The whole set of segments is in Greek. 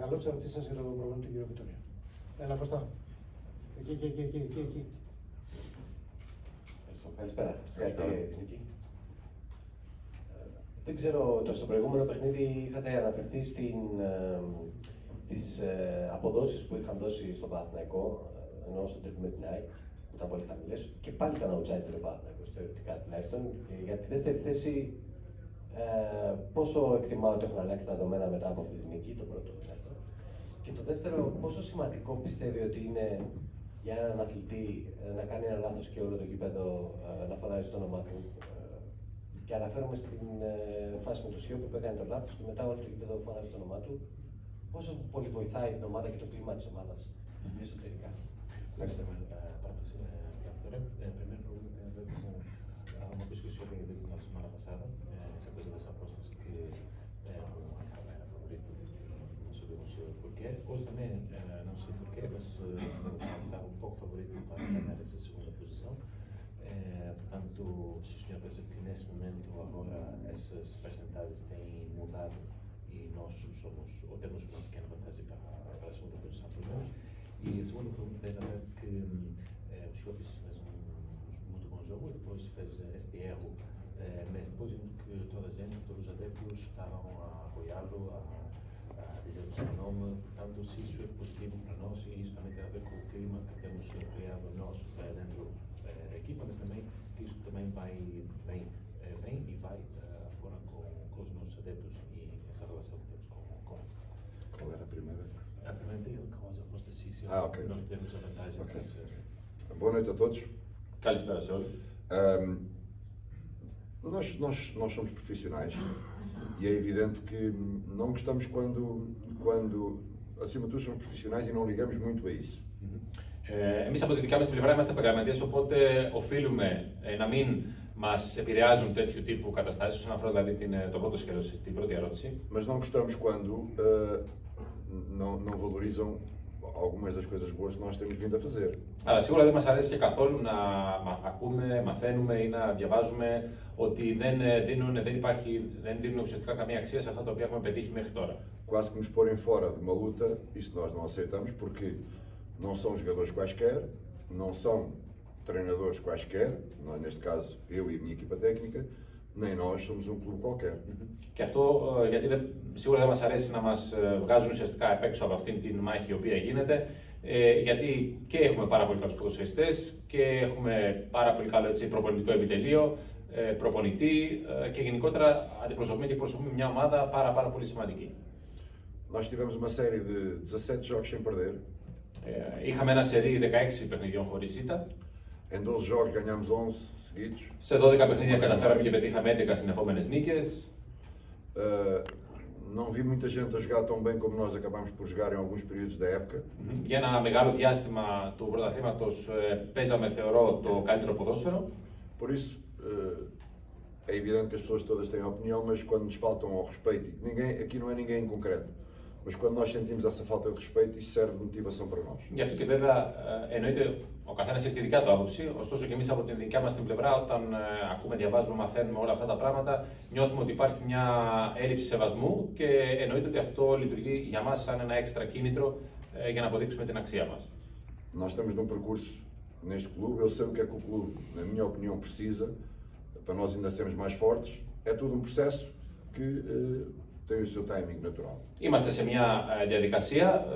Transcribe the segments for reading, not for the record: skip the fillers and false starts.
παρακαλώ τις ερωτήσεις σας για τον προπονητή του κύριο Βιτορία. Έλα, Κώστα. Εκεί. Καλησπέρα. Δεν ξέρω, στο προηγούμενο παιχνίδι είχατε αναφερθεί στις αποδόσεις που είχαν δώσει στον Παναθηναϊκό, ενώ στο τρίπι με την ΑΕΚ, που ήταν πολύ χαμηλές, και πάλι ήταν outsider ο Παναθηναϊκός, θεωρητικά τουλάχιστον. Για τη δεύτερη θέση, πόσο εκτιμάω ότι έχουν αλλάξει τα δεδομένα μετά από αυτή την νίκη, το πρώτο δηλαδή. Και το δεύτερο, πόσο σημαντικό πιστεύει ότι είναι για έναν αθλητή να κάνει ένα λάθος και όλο το γήπεδο να φωνάζει το όνομά του. Και αναφέρομαι στην φάση με το Σιώ που έκανε το λάθος και μετά όλο το γήπεδο φωνάζει το όνομά του. Πόσο πολύ βοηθάει την ομάδα και το κλίμα της ομάδας εσωτερικά. Ευχαριστώ Primeiro, uma coisa que o senhor tinha dito na semana passada, essa coisa dessa apostas que era favorito, não sabemos porquê. Hoje também, não sei porquê, mas estava um pouco favorito para ganhar essa segunda posição. Portanto, se o senhor pensa que nesse momento agora essas percentagens têm mudado e nós somos, ou temos uma pequena vantagem para a segunda posição, pelo menos. E a segunda pergunta tem a ver que o senhor fez um muito bom jogo, depois fez este erro, mas depois vimos que toda a gente, todos os adeptos estavam a apoiá-lo, a dizer o seu nome, portanto, se isso é positivo para nós, e isso também tem a ver com o clima que temos criado nós dentro da equipa, mas também que isso também vem e vai fora com os nossos adeptos e essa relação que temos com. Qual era a primeira? A primeira com as apostas, sim, ok. Nós temos a vantagem. Okay. Boa noite a todos. Καλησπέρα σε όλους. Nós somos profissionais e é evidente que não gostamos quando acima de tudo, somos profissionais e não ligamos muito a isso. Εμείς από τη δικιά μας πλευρά είμαστε επαγγελματίες, οπότε οφείλουμε να μην μας επηρεάζουν τέτοιου τύπου καταστάσεις, όσον αφορά δηλαδή το πρώτο σκέλος, την πρώτη ερώτηση. Mas não gostamos quando não valorizam algumas das coisas boas que nós temos vindo a fazer. Αλλά σίγουρα δεν μας αρέσει και καθόλου να ακούμε, μαθαίνουμε ή να διαβάζουμε ότι δεν δίνουν ουσιαστικά καμία αξία σε αυτά τα οποία έχουμε πετύχει μέχρι τώρα. Quase que nos porem fora de uma luta, isso nós não aceitamos porque não são jogadores quaisquer, não são treinadores quaisquer, neste caso eu e a minha equipa técnica, nem nós somos um clube qualquer. Και αυτό γιατί σίγουρα δεν μας αρέσει να μας βγάζουν ουσιαστικά απ' έξω από αυτήν την μάχη η οποία γίνεται, γιατί και έχουμε πάρα πολύ καλούς ποδοσφαιριστές και έχουμε πάρα πολύ καλό προπονητικό επιτελείο, προπονητή και γενικότερα αντιπροσωπούμε και εκπροσωπούμε μια ομάδα πάρα πολύ σημαντική. Nós tivemos uma série de 17 jogos sem perder. Είχαμε ένα σερί 16 παιχνιδιών χωρίς ήττα. Em 12 jogos ganhamos 11 seguidos. Σε 12 παιχνίδια καταφέραμε και πετύχαμε 11 συνεχόμενες νίκες. Não vi muita gente a jogar tão bem como nós acabámos por jogar em alguns períodos da época. Για ένα μεγάλο διάστημα του πρωταθλήματος παίζαμε, θεωρώ, το καλύτερο ποδόσφαιρο. Por isso, é evidente que as pessoas todas têm opinião, mas quando nos faltam ao respeito, aqui não é ninguém em concreto, mas quando nós sentimos essa falta de respeito, isso serve de motivação para nós. Γι' αυτό και βέβαια εννοείται ο καθένας έχει τη δικιά του άποψη, ωστόσο και εμείς από την δικιά μας την πλευρά, όταν ακούμε, διαβάζουμε, μαθαίνουμε όλα αυτά τα πράγματα, νιώθουμε ότι υπάρχει μια έλλειψη σεβασμού και εννοείται ότι αυτό λειτουργεί για μας σαν ένα έξτρα κίνητρο για να αποδείξουμε την αξία μας. Nós estamos num percurso neste clube, eu sei o que é que o clube, na minha opinião, precisa, para nós ainda sermos mais fortes, é todo um processo que tem o seu timing natural. Είμαστε σε μια διαδικασία.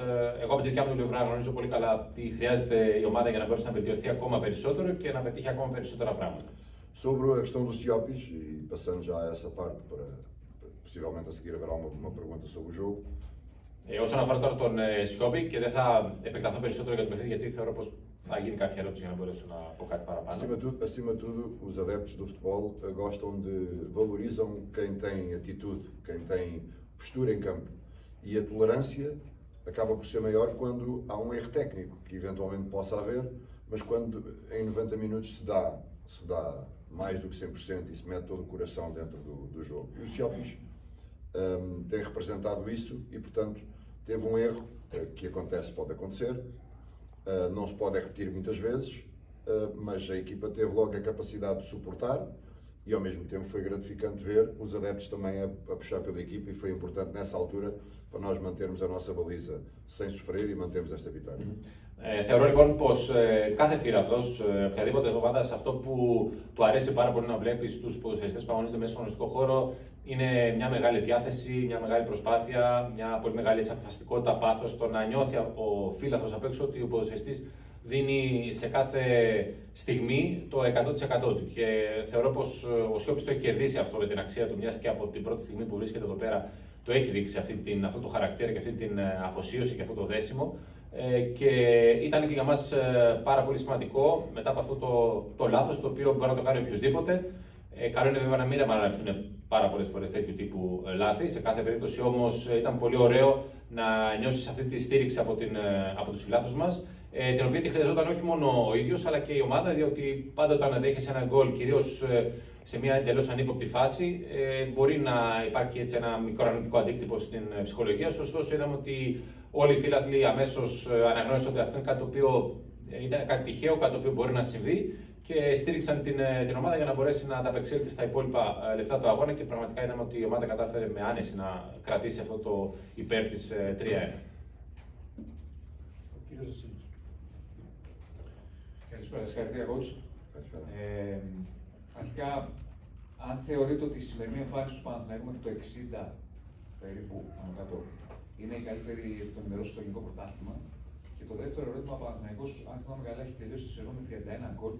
Εγώ από τη δικιά μου πλευρά γνωρίζω πολύ καλά τι χρειάζεται η ομάδα για να μπορέσει να βελτιωθεί ακόμα περισσότερο και να πετύχει ακόμα περισσότερα πράγματα. Sobre a questão do Siopis, e passando já a essa parte para possivelmente a seguir haverá uma pergunta sobre o jogo. Όσον αφορά τώρα τον Σιόπι, και δεν θα επεκταθώ περισσότερο για το παιχνίδι, γιατί θεωρώ πως θα γίνει κάποια ερώτηση για να μπορέσω να πω κάτι παραπάνω. Acima de tudo, os adeptos do futebol gostam valorizam quem tem atitude, quem tem postura em campo. E a tolerância acaba por ser maior quando há um erro técnico, que eventualmente possa haver, mas quando em 90 minutos se dá mais do que 100% e se mete todo o coração dentro do jogo. E o Siopis tem representado isso e, portanto, teve um erro que acontece, pode acontecer, não se pode repetir muitas vezes, mas a equipa teve logo a capacidade de suportar e ao mesmo tempo foi gratificante ver os adeptos também a puxar pela equipa, e foi importante nessa altura para nós mantermos a nossa baliza sem sofrer e mantermos esta vitória. Θεωρώ λοιπόν πως κάθε φίλαθλος, οποιαδήποτε ομάδα, σε αυτό που του αρέσει πάρα πολύ να βλέπει στους ποδοσφαιριστές που αγωνίζονται μέσα στον αγωνιστικό χώρο είναι μια μεγάλη διάθεση, μια μεγάλη προσπάθεια, μια πολύ μεγάλη αποφασιστικότητα, πάθος, το να νιώθει ο φίλαθλος απ' έξω ότι ο ποδοσφαιριστής δίνει σε κάθε στιγμή το 100% του. Και θεωρώ πως ο Σιώπης το έχει κερδίσει αυτό με την αξία του, μιας και από την πρώτη στιγμή που βρίσκεται εδώ πέρα το έχει δείξει αυτό το χαρακτήρα και αυτή την αφοσίωση και αυτό το δέσιμο. Και ήταν και για μας πάρα πολύ σημαντικό μετά από αυτό το λάθος, το οποίο μπορεί να το κάνει οποιοδήποτε. Καλό είναι βέβαια να μην επαναληφθούν πάρα πολλές φορές τέτοιου τύπου λάθη. Σε κάθε περίπτωση όμως ήταν πολύ ωραίο να νιώσεις αυτή τη στήριξη από τους φιλάθλους μας, την οποία τη χρειαζόταν όχι μόνο ο ίδιος αλλά και η ομάδα, διότι πάντα όταν δέχεσαι ένα γκολ, κυρίως σε μια εντελώς ανύποπτη φάση, μπορεί να υπάρχει έτσι ένα μικρό αρνητικό αντίκτυπο στην ψυχολογία σου. Ωστόσο, είδαμε ότι όλοι οι φίλαθλοι αμέσως αναγνώρισαν ότι αυτό είναι κάτι το οποίο ήταν κάτι τυχαίο, κάτι το οποίο μπορεί να συμβεί και στήριξαν την ομάδα για να μπορέσει να ανταπεξέλθει στα υπόλοιπα λεπτά του αγώνα και πραγματικά είδαμε ότι η ομάδα κατάφερε με άνεση να κρατήσει αυτό το υπέρ της 3-1. Καλησπέρα, συγχαρητήρια coach. Αρχικά, αν θεωρείτε ότι η σημερινή εμφάνιση του Παναθηναϊκού μέχρι το 60 περίπου πάνω κάτω είναι η καλύτερη εκ των ημερών στο ελληνικό πρωτάθλημα. Και το δεύτερο ερώτημα, ο Παναθηναϊκός, αν θυμάμαι καλά, έχει τελειώσει τη σεζόν με 31 γκολ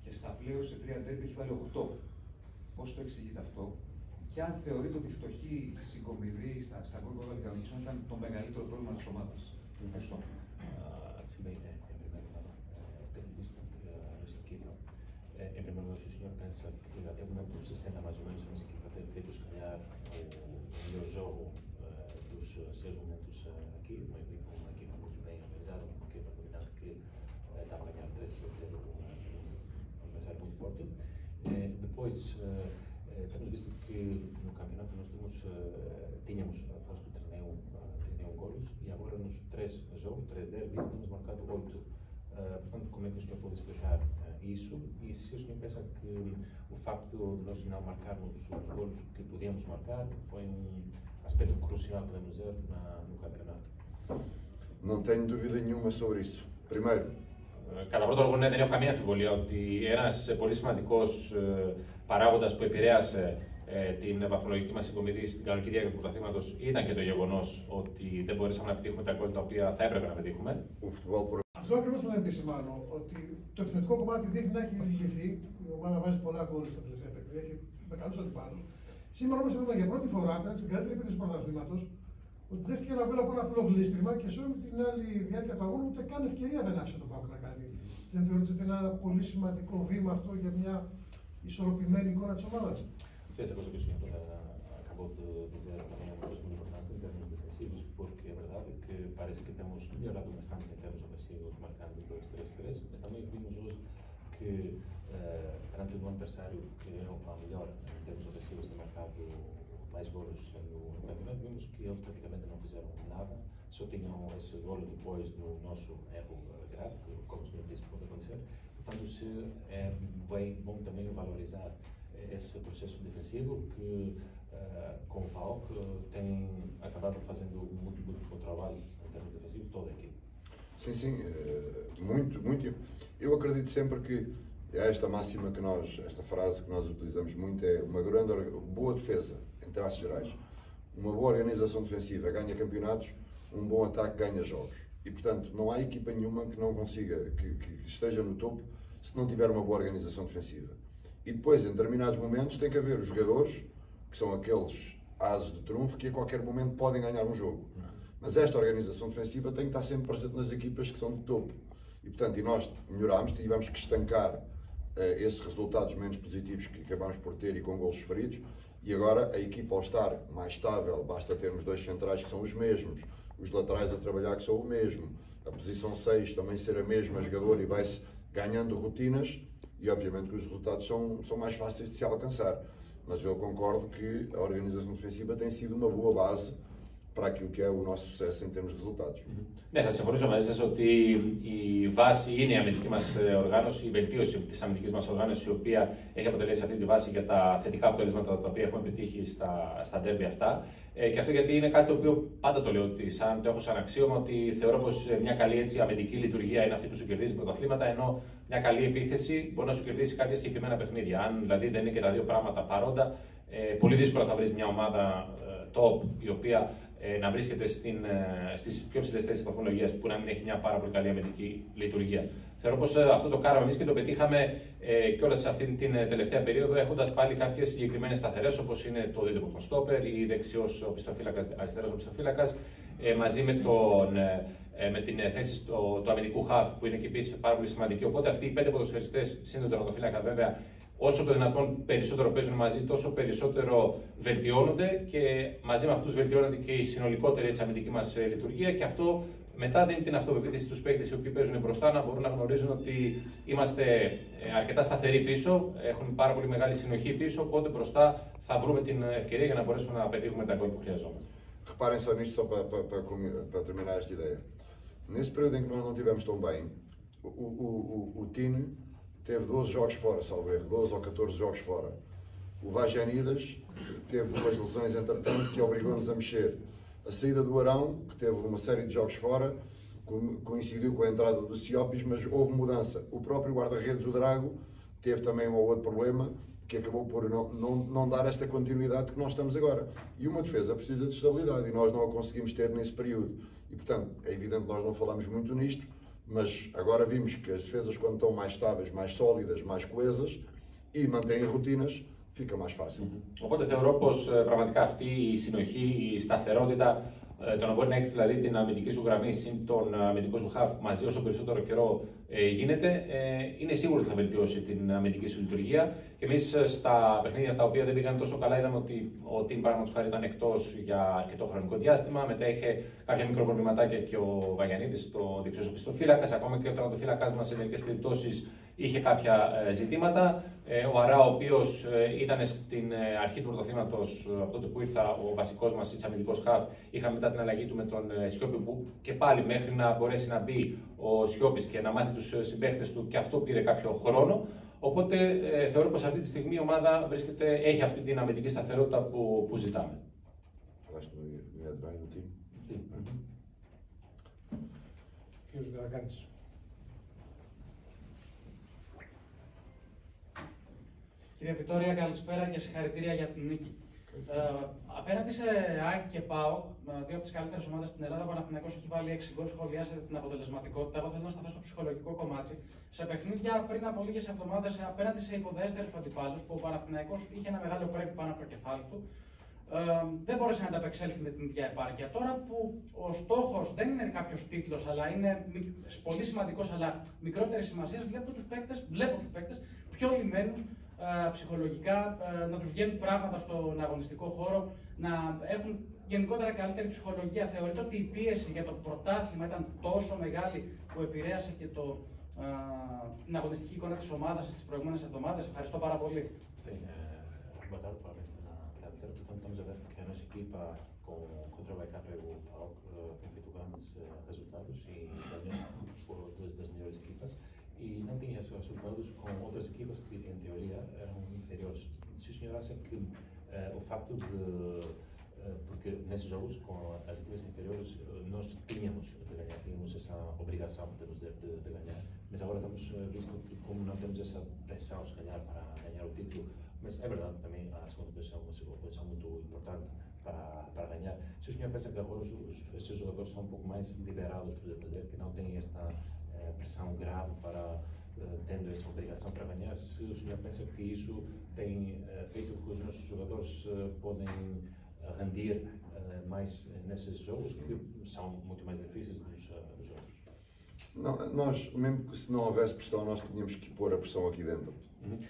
και στα πλέον σε 3 ντέρμπι έχει βάλει 8. Πώς το εξηγείτε αυτό? Και αν θεωρείτε ότι η φτωχή συγκομιδή στα γκολ που έβαλε κανονική ήταν το μεγαλύτερο πρόβλημα της ομάδας? Ευχαριστώ. Em primeiro lugar, o senhor pensa que até o momento dos 60 mais ou menos, a nossa equipa tem feito, se calhar, o melhor jogo dos 6 momentos aqui, uma equipa muito bem organizada, uma equipa dominante que estava a ganhar 3-0 com um adversário muito forte. Depois, temos visto que no campeonato nós tínhamos posto 31 golos e agora nos 3 jogos, 3 derbys, temos marcado 8. Portanto, como é que o senhor pode explicar isso? E se o senhor pensa que o facto de nós não marcarmos os golos que podíamos marcar foi aspecto crucial, podemos dizer, no campeonato? Não tenho dúvida nenhuma sobre isso. Primeiro, κατά πρώτο λόγο, ναι, δεν έχω καμία αμφιβολία ότι ένας πολύ σημαντικός παράγοντας που επηρέασε την βαθμολογική μας συγκομιδή στην κανονική διάρκεια του πρωταθλήματος ήταν και το γεγονός ότι δεν μπορέσαμε να πετύχουμε τα γκολ τα οποία θα έπρεπε να πετύχουμε. Αυτό ακριβώς θα επισημάνω, ότι το επιθετικό κομμάτι δείχνει να έχει λυθεί. Η ομάδα βάζει πολλά γκολ στα τελευταία παιχνίδια και με καλούς αντιπάλους. Σήμερα όμως είδαμε για πρώτη φορά απέναντι στην καλύτερη επίθεση του πρωταθλήματος ότι δέχτηκε ένα γκολ από ένα απλό γλίστριμα και σε όλη την άλλη διάρκεια του αγώνα ούτε καν ευκαιρία δεν άφησε τον Πάοκ να κάνει. Δεν θεωρείτε ότι είναι ένα πολύ σημαντικό βήμα αυτό για μια ισορροπημένη εικόνα της ομάδας? Sí, esa cosa que o senhor acabou de dizer também é uma coisa muito importante em termos defensivos, porque é verdade que parece que temos melhorado bastante em termos ofensivos, marcando 2-3-3, mas também vimos hoje que, perante um adversário que é o melhor em termos ofensivos, tem marcado mais golos no campeonato, vimos que eles praticamente não fizeram nada, só tinham esse golo depois do nosso erro grave, que, como o senhor disse, pode acontecer. Portanto, é bem bom também valorizar esse processo defensivo que, com o PAOK, tem acabado fazendo muito bom trabalho em termos defensivos, toda a equipe. Sim, sim, muito. Eu acredito sempre que esta máxima que nós, esta frase que nós utilizamos muito é uma boa defesa, em traços gerais. Uma boa organização defensiva ganha campeonatos, um bom ataque ganha jogos. E, portanto, não há equipa nenhuma que não consiga, que esteja no topo, se não tiver uma boa organização defensiva. E depois, em determinados momentos, tem que haver os jogadores, que são aqueles ases de trunfo, que a qualquer momento podem ganhar um jogo. Mas esta organização defensiva tem que estar sempre presente nas equipas que são de topo. E, portanto, nós melhorámos, tivemos que estancar esses resultados menos positivos que acabámos por ter e com golos feridos. E agora, a equipa, ao estar mais estável, basta termos 2 centrais que são os mesmos, os laterais a trabalhar que são o mesmo, a posição 6 também ser a mesma jogador e vai-se ganhando rotinas. E obviamente que os resultados são mais fáceis de se alcançar. Mas eu concordo que a organização defensiva tem sido uma boa base para aquilo que é o nosso sucesso em termos de resultados. Ναι, θα συμφωνήσω μαζί σας ότι η βάση είναι η αμυντική μας οργάνωση, η βελτίωση της αμυντικής μας οργάνωσης, η οποία έχει αποτελέσει αυτή τη βάση για τα θετικά αποτελέσματα τα οποία έχουμε πετύχει στα ντέρμπι αυτά. Και αυτό γιατί είναι κάτι το οποίο πάντα το λέω ότι το έχω σαν αξίωμα, ότι θεωρώ πως μια καλή έτσι, αμυντική λειτουργία είναι αυτή που σου κερδίζει πρωταθλήματα, ενώ μια καλή επίθεση μπορεί να σου κερδίσει κάποια συγκεκριμένα παιχνίδια. Αν δηλαδή δεν είναι και τα δύο πράγματα παρόντα, πολύ δύσκολα θα βρεις μια ομάδα top η οποία να βρίσκεται στις πιο ψηλές θέσεις της βαθμολογίας που να μην έχει μια πάρα πολύ καλή αμυντική λειτουργία. Θεωρώ πως αυτό το κάναμε εμείς και το πετύχαμε κιόλας σε αυτή την τελευταία περίοδο, έχοντας πάλι κάποιες συγκεκριμένες σταθερές, όπως είναι το δίδυμο των στόπερ ή δεξιός οπισθοφύλακας, αριστερός οπισθοφύλακας, μαζί με την θέση του αμυντικού χαφ που είναι και επίσης πάρα πολύ σημαντική. Οπότε αυτοί οι 5 ποδοσφαιριστές, σύν τον τερματοφύλακα βέβαια, όσο το δυνατόν περισσότερο παίζουν μαζί, τόσο περισσότερο βελτιώνονται και μαζί με αυτούς βελτιώνεται και η συνολικότερη έτσι, αμυντική μας λειτουργία και αυτό μετά δίνει την αυτοπεποίθηση στους παίκτες οι οποίοι παίζουν μπροστά να μπορούν να γνωρίζουν ότι είμαστε αρκετά σταθεροί πίσω, έχουν πάρα πολύ μεγάλη συνοχή πίσω, οπότε μπροστά θα βρούμε την ευκαιρία για να μπορέσουμε να πετύχουμε τα γκολ που χρειαζόμαστε. Reparem só nisto, só para terminar esta ideia. Nesse período em que nós não estivemos tão bem, o Tino teve 12 jogos fora, salvo erro, 12 ou 14 jogos fora. O Vagenidas teve duas lesões entretanto que obrigou-nos a mexer. A saída do Arão, que teve uma série de jogos fora, coincidiu com a entrada do Siopis, mas houve mudança. O próprio guarda-redes, o Drago, teve também um outro problema, que acabou por não dar esta continuidade que nós estamos agora. E uma defesa precisa de estabilidade e nós não a conseguimos ter nesse período. E, portanto, é evidente que nós não falamos muito nisto, mas agora vimos que as defesas, quando estão mais estáveis, mais sólidas, mais coesas e mantêm rotinas, fica mais fácil. Οπότε θεωρώ πως πραγματικά αυτή η συνοχή, η σταθερότητα, το να μπορεί να έχεις δηλαδή την αμυντική σου γραμμή συν τον αμυντικό σου χαφ μαζί όσο περισσότερο καιρό γίνεται, είναι σίγουρο ότι θα βελτιώσει την αμυντική σου λειτουργία. Και εμείς στα παιχνίδια τα οποία δεν πήγαν τόσο καλά, είδαμε ότι ο Τιμ παραδείγματος χάρη ήταν εκτός για αρκετό χρονικό διάστημα. Μετά είχε κάποια μικροπροβληματάκια και ο Βαγιανίδης, το δεξιός οπισθοφύλακας. Ακόμα και ο τερματοφύλακας μας σε μερικές περιπτώσεις είχε κάποια ζητήματα. Ο Αρά, ο οποίος ήταν στην αρχή του πρωταθλήματος, από τότε που ήρθα, ο βασικός μας αμυντικός χαφ, είχαμε μετά την αλλαγή του με τον Σιώπη, που και πάλι μέχρι να μπορέσει να μπει ο Σιώπης και να μάθει τους συμπαίχτες του, και αυτό πήρε κάποιο χρόνο. Οπότε θεωρώ πως αυτή τη στιγμή η ομάδα έχει αυτή την αμυντική σταθερότητα που ζητάμε. Κύριος Γαρακάνης. Κύριε Βιτόρια, καλησπέρα και συγχαρητήρια για την νίκη. Απέναντι σε ΑΕΚ και ΠΑΟΚ, δύο από τις καλύτερες ομάδες στην Ελλάδα, ο Παναθηναϊκός έχει βάλει 6 γκολ, σχολιάσετε την αποτελεσματικότητα. Εγώ θέλω να σταθώ στο ψυχολογικό κομμάτι. Σε παιχνίδια πριν από λίγες εβδομάδες, απέναντι σε υποδέστερους αντιπάλους, που ο Παναθηναϊκός είχε ένα μεγάλο πρέπει πάνω από το κεφάλι του, δεν μπόρεσε να ανταπεξέλθει με την ίδια επάρκεια. Τώρα που ο στόχος δεν είναι κάποιος τίτλος, αλλά είναι πολύ σημαντικός, αλλά μικρότερης σημασίας, βλέπω τους παίκτες πιο λυμμένους ψυχολογικά, να τους βγαίνουν πράγματα στον αγωνιστικό χώρο, να έχουν γενικότερα καλύτερη ψυχολογία. Θεωρείτε ότι η πίεση για το πρωτάθλημα ήταν τόσο μεγάλη που επηρέασε και την αγωνιστική εικόνα της ομάδας στις προηγούμενες εβδομάδες? Ευχαριστώ πάρα πολύ. Boa tarde, parabéns pela vitória. Portanto, estamos a ver que a nossa equipa contra o Backup e o PAOK tem feito grandes resultados e ganhou por duas das melhores equipas. E não tinha esses resultados com outras equipas que, em teoria, eram inferiores. Se o senhor acha que o facto de. Porque nesses jogos, com as equipas inferiores, nós tínhamos de ganhar, tínhamos essa obrigação de ganhar, mas agora estamos visto que, como não temos essa pressão, se calhar, para ganhar o título, mas é verdade também a segunda posição é uma posição muito importante para ganhar. Se o senhor pensa que agora esses jogadores são um pouco mais liberados, por dizer, que não têm esta pressão grave para tendo essa obrigação para ganhar, se o senhor pensa que isso tem feito com que os nossos jogadores podem rendir mais nesses jogos que são muito mais difíceis dos outros? Não, nós, mesmo que se não houvesse pressão, nós tínhamos que pôr a pressão aqui dentro.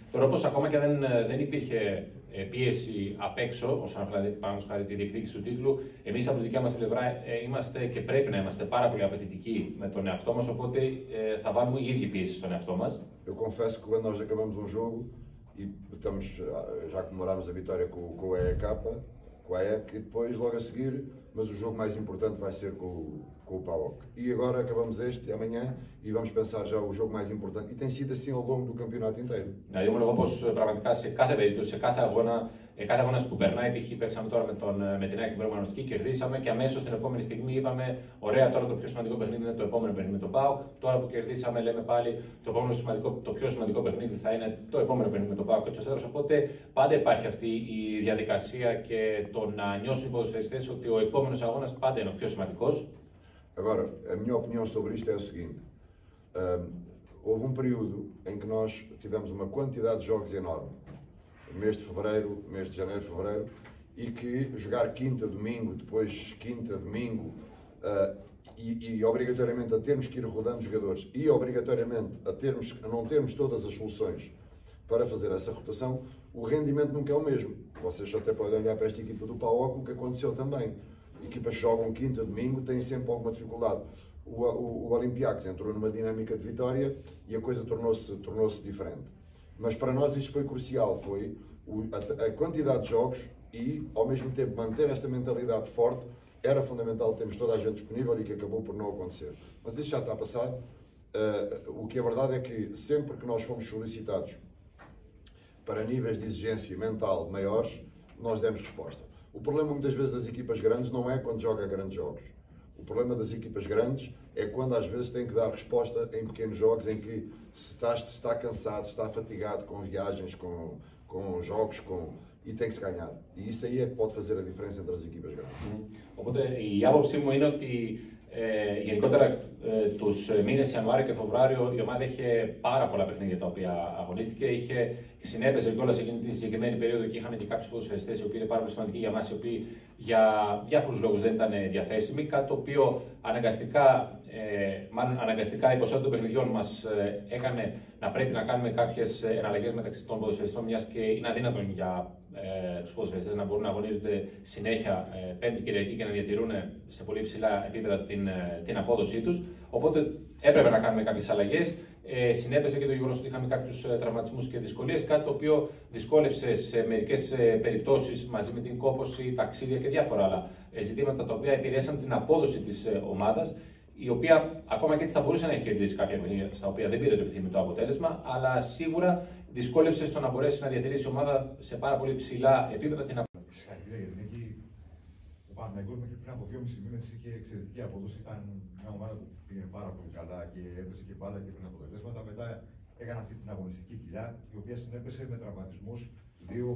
Θεωρώ πως ακόμα και δεν υπήρχε πίεση απ' έξω, όσον αφορά πάνω χάρη τη διεκδίκηση του τίτλου, εμείς από τη δικιά μας πλευρά είμαστε και πρέπει να είμαστε πάρα πολύ απαιτητικοί με τον εαυτό μας, οπότε θα βάλουμε η ίδια πίεση στον εαυτό μας. Eu confesso que quando nós acabamos um jogo e já comemorámos a vitória com o EK, com a AEK e depois, logo a seguir, mas o jogo mais importante vai ser com o PAOK. E agora acabamos este amanhã e vamos pensar já o jogo mais importante. E tem sido assim ao longo do campeonato inteiro. Να δούμε εγώ πως πραγματικά σε κάθε περίπτωση, σε κάθε αγώνα που περνάει, π.χ. παίξαμε τώρα με την ΑΕΚ την προηγούμενη αγωνιστική, κερδίσαμε και αμέσως την επόμενη στιγμή είπαμε: ωραία, τώρα το πιο σημαντικό παιχνίδι είναι το επόμενο παιχνίδι με τον ΠΑΟΚ. Τώρα που κερδίσαμε, λέμε πάλι το πιο σημαντικό παιχνίδι θα είναι το επόμενο παιχνίδι με τον ΠΑΟΚ και το Σέρος. Οπότε πάντα υπάρχει αυτή η διαδικασία και το να νιώσουν οι ποδοσφαιριστές ότι ο επόμενος αγώνας πάντα είναι ο πιο σημαντικός. Agora, a minha opinião sobre isto é o seguinte: houve um período em que nós tivemos uma quantidade de jogos enorme, mês de fevereiro, mês de janeiro, fevereiro, e que jogar quinta, domingo, depois quinta, domingo, e obrigatoriamente a termos que ir rodando jogadores e obrigatoriamente a não termos todas as soluções para fazer essa rotação, o rendimento nunca é o mesmo. Vocês até podem olhar para esta equipa do PAOK, o que aconteceu também. Equipas que jogam quinta, domingo, têm sempre alguma dificuldade. O Olympiacos entrou numa dinâmica de vitória e a coisa tornou-se diferente. Mas para nós isto foi crucial, foi a quantidade de jogos e, ao mesmo tempo, manter esta mentalidade forte era fundamental termos toda a gente disponível e que acabou por não acontecer. Mas isso já está passado. O que é verdade é que sempre que nós fomos solicitados para níveis de exigência mental maiores, nós demos resposta. O problema muitas vezes das equipas grandes não é quando joga grandes jogos. O problema das equipas grandes é quando às vezes tem que dar resposta em pequenos jogos em que se está cansado, se está fatigado com viagens, com jogos, e tem que se ganhar. E isso aí é que pode fazer a diferença entre as equipas grandes. Οπότε η άποψή μου είναι ότι γενικότερα τους μήνες Ιανουάριο και Φεβρουάριο η ομάδα είχε πάρα πολλά παιχνίδια τα οποία αγωνίστηκε. Συνέπεσε κιόλας εκείνη τη συγκεκριμένη περίοδο και είχαμε και κάποιους ποδοσφαιριστές οι οποίοι είναι πάρα πολύ σημαντικοί για μας, οι οποίοι για διάφορους λόγους δεν ήταν διαθέσιμοι. Κάτι το οποίο αναγκαστικά η ποσότητα των παιχνιδιών μας έκανε να πρέπει να κάνουμε κάποιες εναλλαγές μεταξύ των ποδοσφαιριστών, μιας και είναι αδύνατον για τους ποδοσφαιριστές να μπορούν να αγωνίζονται συνέχεια Πέμπτη Κυριακή και να διατηρούν σε πολύ ψηλά επίπεδα την απόδοσή τους. Οπότε έπρεπε να κάνουμε κάποιες αλλαγές. Συνέπεσε και το γεγονός ότι είχαμε κάποιους τραυματισμούς και δυσκολίες, κάτι το οποίο δυσκόλεψε σε μερικές περιπτώσεις μαζί με την κόπωση, ταξίδια και διάφορα άλλα ζητήματα τα οποία επηρέασαν την απόδοση της ομάδας, η οποία ακόμα και έτσι θα μπορούσε να έχει κερδίσει κάποια παιχνίδια στα οποία δεν πήρε το επιθυμητό αποτέλεσμα, αλλά σίγουρα δυσκόλεψε στο να μπορέσει να διατηρήσει η ομάδα σε πάρα πολύ ψηλά επίπεδα την απόδοση. Συγχαρητήρια για την νίκη. Ο Παναθηναϊκός μέχρι πριν από 2,5 μήνες είχε εξαιρετική απόδοση. Ήταν μια ομάδα που πήγαινε πάρα πολύ καλά και έπαιζε και μπάλα και πριν αποτελέσματα. Μετά έκανε αυτή την αγωνιστική κοιλιά, η οποία συνέπεσε με τραυματισμούς δύο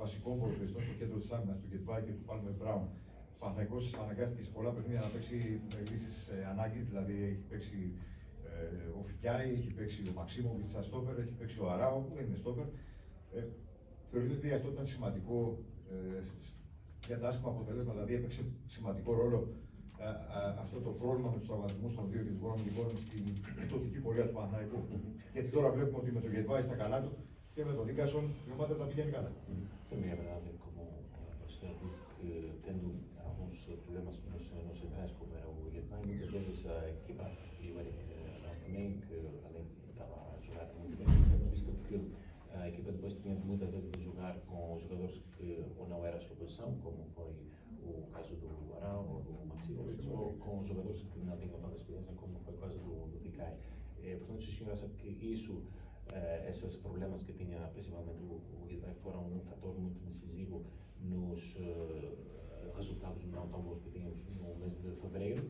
βασικών ποδοσφαιριστών στο κέντρο της άμυνας, του Γκετβάη και του Πάλμερ Μπράουν. Ο Παναθηναϊκός αναγκάστηκε σε πολλά παιχνίδια να παίξει με λύσεις ανάγκης, δηλαδή έχει παίξει ο Φικιάη, έχει παίξει ο Μαξίμοβιτς σαν στόπερ, έχει παίξει ο Αράο που δεν είναι στόπερ. Θεωρείτε ότι αυτό ήταν σημαντικό για τα άσχημα αποτελέσματα, δηλαδή έπαιξε σημαντικό ρόλο αυτό το πρόβλημα με τους τραυματισμούς των δύο κεντρικών αμυντικών στην πτωτική πορεία του Παναθηναϊκού. Γιατί τώρα βλέπουμε ότι με τον Γκετβάη στα καλά του και με τον Νίκασον η ομάδα τα πηγαίνει καλά. Também é verdade, como o senhor disse, que tendo alguns problemas nos centrais, como era o Guilherme, muitas vezes a equipa e o Eric também, que também estava a jogar muito bem, temos visto que a equipa depois tinha muitas vezes de jogar com jogadores que ou não era a sua posição, como foi o caso do Arão ou do Maximovic, ou com jogadores que não tinham tanta experiência, como foi o caso do Vicai. Portanto, o senhor acha que isso, esses problemas que tinha principalmente o Guilherme, foram um fator muito decisivo nos resultados não tão bons que tínhamos no mês de fevereiro?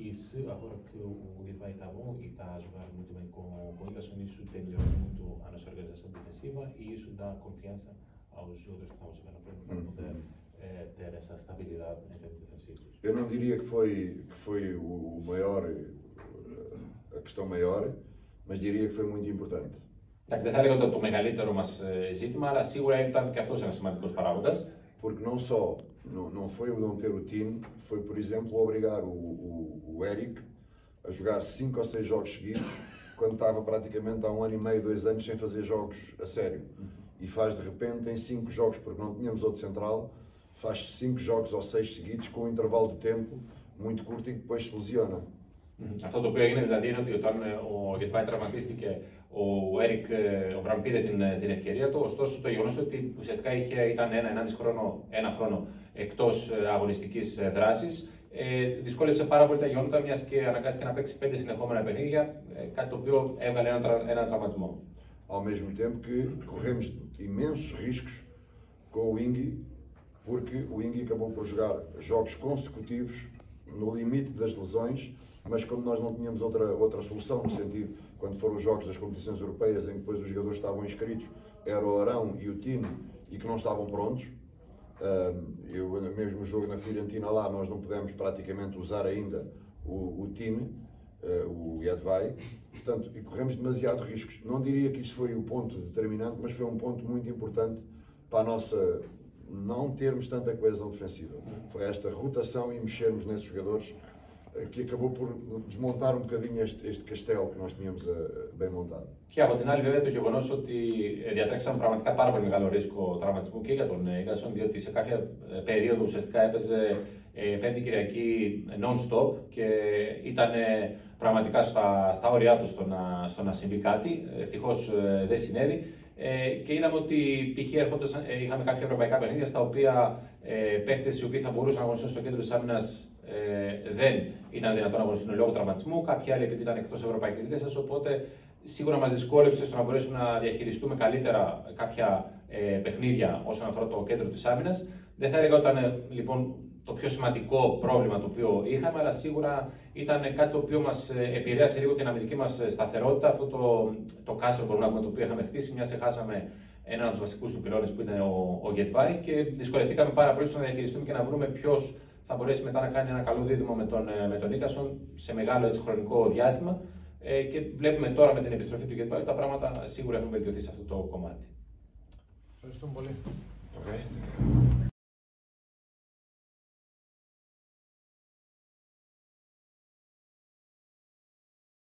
E se agora que o Guilherme está bom e está a jogar muito bem com o Ederson, isso tem melhorado muito a nossa organização defensiva e isso dá confiança aos jogadores que estão a jogar na frente para poder ter essa estabilidade em termos defensivos? Eu não diria que foi o maior, a questão maior, mas diria que foi muito importante. Εντάξει, δεν θα έλεγα ότι το μεγαλύτερο μας ζήτημα, αλλά σίγουρα ήταν και αυτός ένας σημαντικός παράγοντας. Porque não foi o não ter o time, foi, por exemplo, obrigar o Eric a jogar 5 ou 6 jogos seguidos, quando estava praticamente há 1 ano e meio, 2 anos sem fazer jogos a sério. E faz de repente em 5 jogos, porque não tínhamos outro central, faz 5 jogos ou 6 seguidos com um intervalo de tempo muito curto e depois se lesiona. Αυτό το οποίο έγινε δηλαδή είναι ότι όταν ο Γετβάη τραυματίστηκε, ο Έρικ ο Μπραμ πήρε την ευκαιρία του. Ωστόσο, το γεγονός ότι ουσιαστικά ήταν ένα χρόνο εκτός αγωνιστικής δράσης, δυσκόλεψε πάρα πολύ τα γεγονότα, μιας και αναγκάστηκε να παίξει 5 συνεχόμενα παιχνίδια, κάτι το οποίο έβγαλε έναν τραυματισμό. Ao mesmo tempo que corremos imensos riscos com o Ingui, porque o Ingui acabou por jogar jogos consecutivos no limite das lesões, mas como nós não tínhamos outra solução, no sentido, quando foram os jogos das competições europeias, em que depois os jogadores estavam inscritos, era o Arão e o Tino, e que não estavam prontos. Eu mesmo no jogo na Fiorentina lá, nós não pudemos praticamente usar ainda o Tino, o Jedvaj, portanto, e corremos demasiado riscos. Não diria que isso foi o ponto determinante, mas foi um ponto muito importante para a nossa não termos tanta coesão defensiva. Foi esta rotação e mexermos nesses jogadores que acabou por desmontar um bocadinho este castelo que nós tínhamos bem montado. Και από την άλλη, βέβαια, το γεγονός ότι διατρέξαμε πραγματικά πάρα πολύ μεγάλο ρίσκο τραυματισμού και για τον Ίγκασον, διότι σε κάποια περίοδο ουσιαστικά έπαιζε Πέμπτη Κυριακή non-stop και ήταν πραγματικά στα όρια του στο να συμβεί κάτι. Ευτυχώς δεν συνέβη. Και είδαμε ότι π.χ. είχαμε κάποια ευρωπαϊκά παιχνίδια στα οποία παίχτες οι οποίοι θα μπορούσαν να αγωνιστούν στο κέντρο της άμυνας δεν ήταν δυνατόν να αγωνιστούν λόγω τραυματισμού. Κάποιοι άλλοι επειδή ήταν εκτός ευρωπαϊκής λίστας. Οπότε σίγουρα μας δυσκόλεψε στο να μπορέσουμε να διαχειριστούμε καλύτερα κάποια παιχνίδια όσον αφορά το κέντρο της άμυνας. Δεν θα έλεγα ότι ήταν λοιπόν το πιο σημαντικό πρόβλημα το οποίο είχαμε, αλλά σίγουρα ήταν κάτι το οποίο μας επηρέασε λίγο την αμυντική μας σταθερότητα. Αυτό το κάστρο μπορούμε να πούμε, το οποίο είχαμε χτίσει, μιας και χάσαμε έναν από τους βασικούς του πυλώνες που ήταν ο Γετβάη και δυσκολευτήκαμε πάρα πολύ στο να διαχειριστούμε και να βρούμε ποιος θα μπορέσει μετά να κάνει ένα καλό δίδυμο με τον Ίκασον σε μεγάλο χρονικό διάστημα. Και βλέπουμε τώρα με την επιστροφή του Γετβάη τα πράγματα σίγουρα έχουν βελτιωθεί σε αυτό το κομμάτι. Ευχαριστούμε πολύ. Okay.